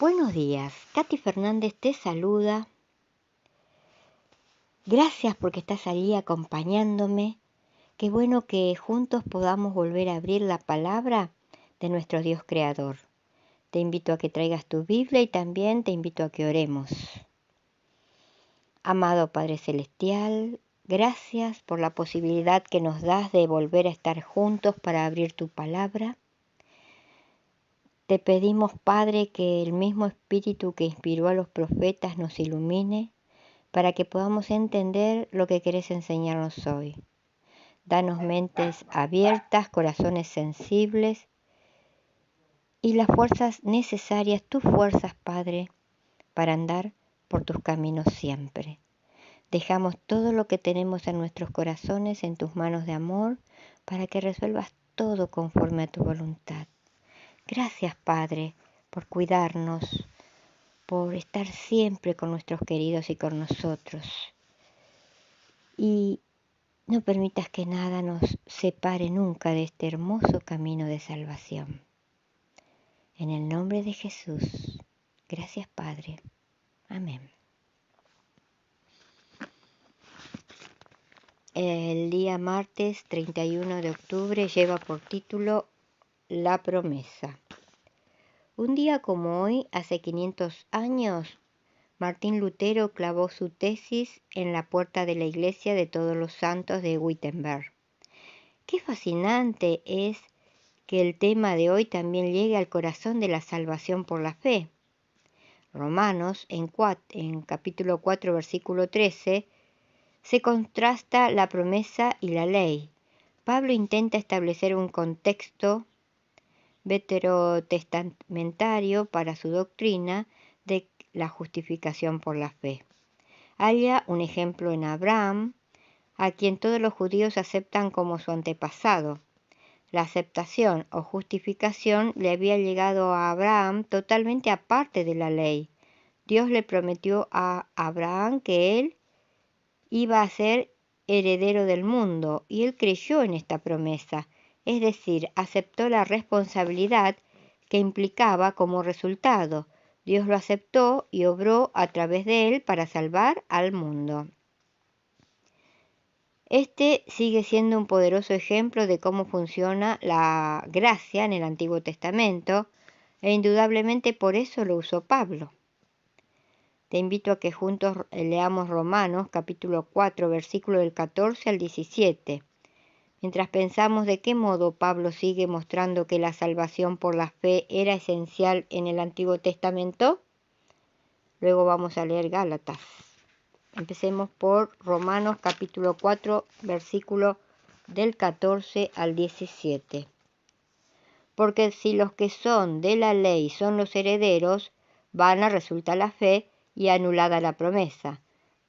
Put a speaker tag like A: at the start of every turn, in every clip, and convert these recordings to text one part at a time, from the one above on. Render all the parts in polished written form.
A: Buenos días, Katy Fernández te saluda. Gracias porque estás ahí acompañándome. Qué bueno que juntos podamos volver a abrir la palabra de nuestro Dios Creador. Te invito a que traigas tu Biblia y también te invito a que oremos. Amado Padre Celestial, gracias por la posibilidad que nos das de volver a estar juntos para abrir tu palabra. Te pedimos, Padre, que el mismo Espíritu que inspiró a los profetas nos ilumine para que podamos entender lo que querés enseñarnos hoy. Danos mentes abiertas, corazones sensibles y las fuerzas necesarias, tus fuerzas, Padre, para andar por tus caminos siempre. Dejamos todo lo que tenemos en nuestros corazones en tus manos de amor para que resuelvas todo conforme a tu voluntad. Gracias, Padre, por cuidarnos, por estar siempre con nuestros queridos y con nosotros. Y no permitas que nada nos separe nunca de este hermoso camino de salvación. En el nombre de Jesús, gracias, Padre. Amén. El día martes 31 de octubre lleva por título La promesa. Un día como hoy, hace 500 años, Martín Lutero clavó su tesis en la puerta de la iglesia de Todos los Santos de Wittenberg. Qué fascinante es que el tema de hoy también llegue al corazón de la salvación por la fe. Romanos, en capítulo 4, versículo 13, se contrasta la promesa y la ley. Pablo intenta establecer un contexto veterotestamentario para su doctrina de la justificación por la fe. Halla un ejemplo en Abraham, a quien todos los judíos aceptan como su antepasado. La aceptación o justificación le había llegado a Abraham totalmente aparte de la ley. Dios le prometió a Abraham que él iba a ser heredero del mundo y él creyó en esta promesa, es decir, aceptó la responsabilidad que implicaba como resultado. Dios lo aceptó y obró a través de él para salvar al mundo. Este sigue siendo un poderoso ejemplo de cómo funciona la gracia en el Antiguo Testamento e indudablemente por eso lo usó Pablo. Te invito a que juntos leamos Romanos capítulo 4, versículo del 14 al 17. Mientras pensamos de qué modo Pablo sigue mostrando que la salvación por la fe era esencial en el Antiguo Testamento, luego vamos a leer Gálatas. Empecemos por Romanos capítulo 4, versículo del 14 al 17. Porque si los que son de la ley son los herederos, vana resulta la fe y anulada la promesa.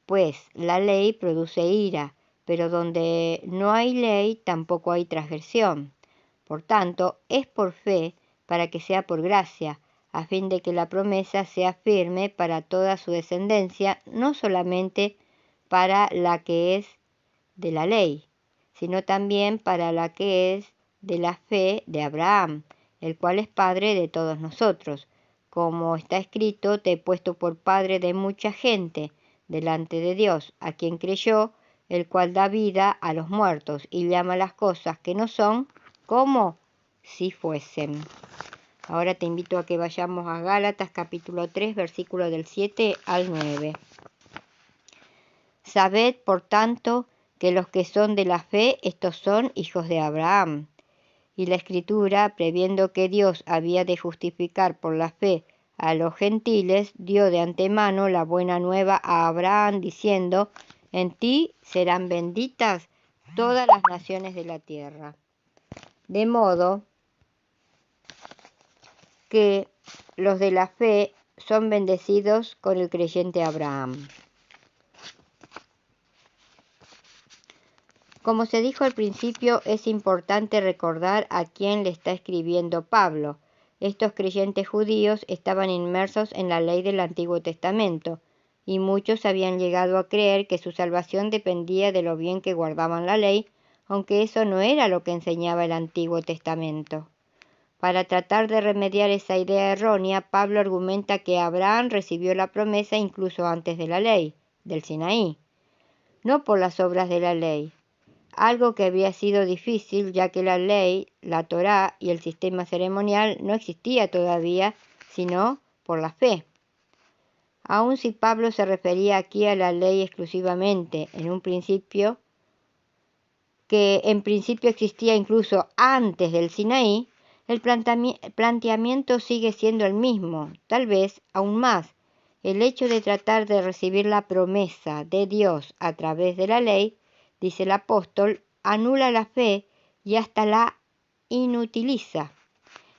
A: Pues la ley produce ira, pero donde no hay ley tampoco hay transgresión. Por tanto, es por fe para que sea por gracia, a fin de que la promesa sea firme para toda su descendencia, no solamente para la que es de la ley, sino también para la que es de la fe de Abraham, el cual es padre de todos nosotros. Como está escrito, te he puesto por padre de mucha gente delante de Dios, a quien creyó, el cual da vida a los muertos y llama las cosas que no son como si fuesen. Ahora te invito a que vayamos a Gálatas capítulo 3, versículo del 7 al 9. Sabed, por tanto, que los que son de la fe, estos son hijos de Abraham. Y la Escritura, previendo que Dios había de justificar por la fe a los gentiles, dio de antemano la buena nueva a Abraham, diciendo: en ti serán benditas todas las naciones de la tierra. De modo que los de la fe son bendecidos con el creyente Abraham. Como se dijo al principio, es importante recordar a quién le está escribiendo Pablo. Estos creyentes judíos estaban inmersos en la ley del Antiguo Testamento, y muchos habían llegado a creer que su salvación dependía de lo bien que guardaban la ley, aunque eso no era lo que enseñaba el Antiguo Testamento. Para tratar de remediar esa idea errónea, Pablo argumenta que Abraham recibió la promesa incluso antes de la ley, del Sinaí, no por las obras de la ley, algo que había sido difícil ya que la ley, la Torá y el sistema ceremonial no existía todavía, sino por la fe. Aun si Pablo se refería aquí a la ley exclusivamente, que en principio existía incluso antes del Sinaí, el planteamiento sigue siendo el mismo, tal vez aún más. El hecho de tratar de recibir la promesa de Dios a través de la ley, dice el apóstol, anula la fe y hasta la inutiliza.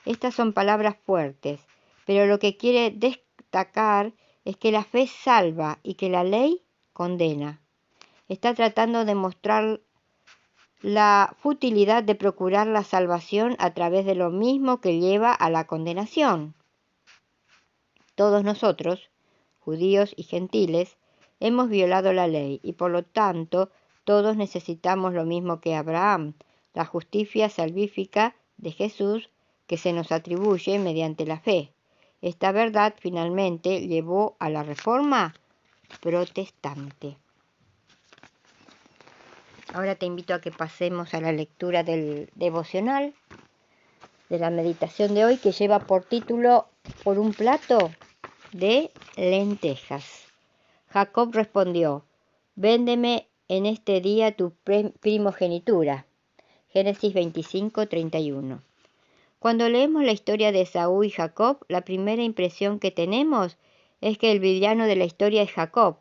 A: Estas son palabras fuertes, pero lo que quiere destacar es que la fe salva y que la ley condena. Está tratando de mostrar la futilidad de procurar la salvación a través de lo mismo que lleva a la condenación. Todos nosotros, judíos y gentiles, hemos violado la ley y por lo tanto todos necesitamos lo mismo que Abraham, la justicia salvífica de Jesús que se nos atribuye mediante la fe. Esta verdad finalmente llevó a la Reforma protestante. Ahora te invito a que pasemos a la lectura del devocional, de la meditación de hoy, que lleva por título Por un plato de lentejas. Jacob respondió, véndeme en este día tu primogenitura. Génesis 25:31. Cuando leemos la historia de Esaú y Jacob, la primera impresión que tenemos es que el villano de la historia es Jacob,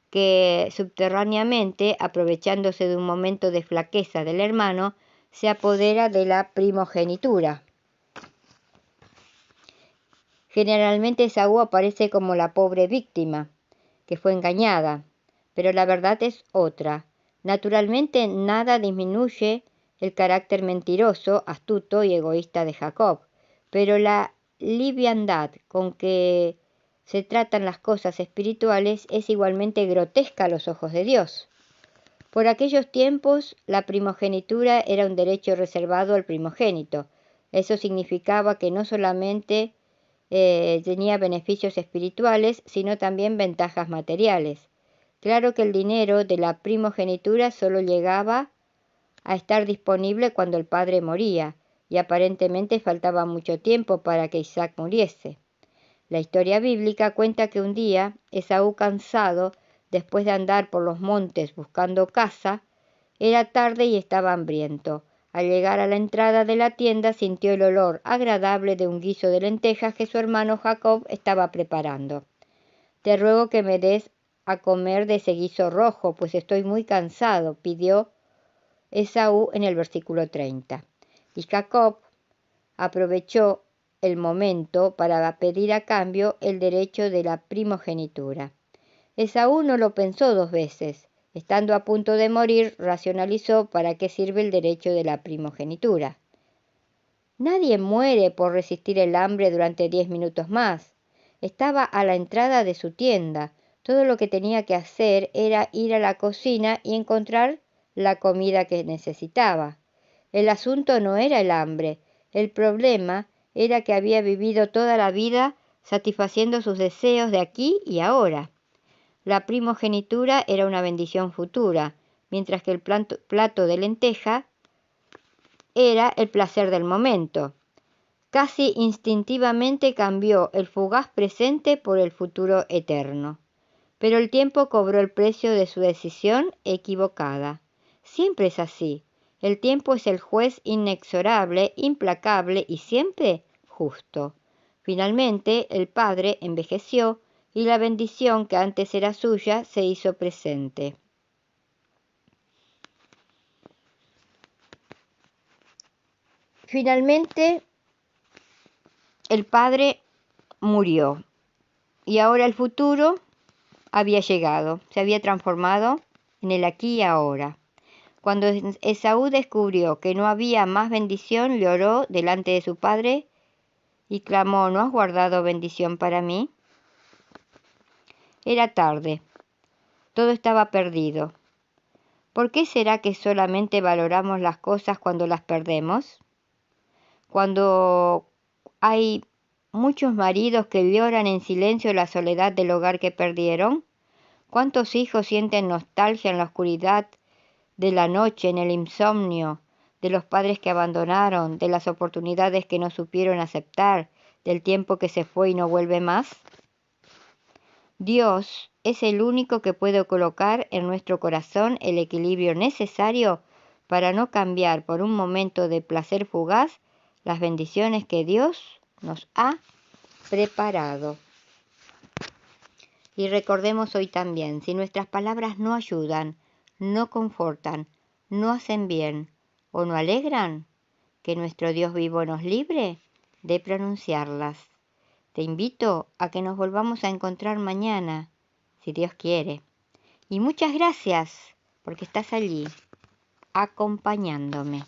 A: que subterráneamente, aprovechándose de un momento de flaqueza del hermano, se apodera de la primogenitura. Generalmente Esaú aparece como la pobre víctima, que fue engañada, pero la verdad es otra. Naturalmente nada disminuye el carácter mentiroso, astuto y egoísta de Jacob, pero la liviandad con que se tratan las cosas espirituales es igualmente grotesca a los ojos de Dios. Por aquellos tiempos, la primogenitura era un derecho reservado al primogénito. Eso significaba que no solamente tenía beneficios espirituales, sino también ventajas materiales. Claro que el dinero de la primogenitura solo llegaba a estar disponible cuando el padre moría, y aparentemente faltaba mucho tiempo para que Isaac muriese. La historia bíblica cuenta que un día Esaú, cansado, después de andar por los montes buscando caza, era tarde y estaba hambriento. Al llegar a la entrada de la tienda sintió el olor agradable de un guiso de lentejas que su hermano Jacob estaba preparando. Te ruego que me des a comer de ese guiso rojo, pues estoy muy cansado, pidió Esaú en el versículo 30. Y Jacob aprovechó el momento para pedir a cambio el derecho de la primogenitura. Esaú no lo pensó dos veces. Estando a punto de morir, racionalizó para qué sirve el derecho de la primogenitura. Nadie muere por resistir el hambre durante 10 minutos más. Estaba a la entrada de su tienda. Todo lo que tenía que hacer era ir a la cocina y encontrar la comida que necesitaba. El asunto no era el hambre. El problema era que había vivido toda la vida satisfaciendo sus deseos de aquí y ahora. La primogenitura era una bendición futura, mientras que el plato de lenteja era el placer del momento. Casi instintivamente cambió el fugaz presente por el futuro eterno. Pero el tiempo cobró el precio de su decisión equivocada. Siempre es así. El tiempo es el juez inexorable, implacable y siempre justo. Finalmente, el padre envejeció y la bendición que antes era suya se hizo presente. Finalmente, el padre murió y ahora el futuro había llegado, se había transformado en el aquí y ahora. Cuando Esaú descubrió que no había más bendición, lloró delante de su padre y clamó, ¿no has guardado bendición para mí? Era tarde, todo estaba perdido. ¿Por qué será que solamente valoramos las cosas cuando las perdemos? Cuando hay muchos maridos que lloran en silencio la soledad del hogar que perdieron. ¿Cuántos hijos sienten nostalgia en la oscuridad de la noche, en el insomnio, de los padres que abandonaron, de las oportunidades que no supieron aceptar, del tiempo que se fue y no vuelve más? Dios es el único que puede colocar en nuestro corazón el equilibrio necesario para no cambiar por un momento de placer fugaz las bendiciones que Dios nos ha preparado. Y recordemos hoy también, si nuestras palabras no ayudan, no confortan, no hacen bien o no alegran, que nuestro Dios vivo nos libre de pronunciarlas. Te invito a que nos volvamos a encontrar mañana, si Dios quiere. Y muchas gracias porque estás allí, acompañándome.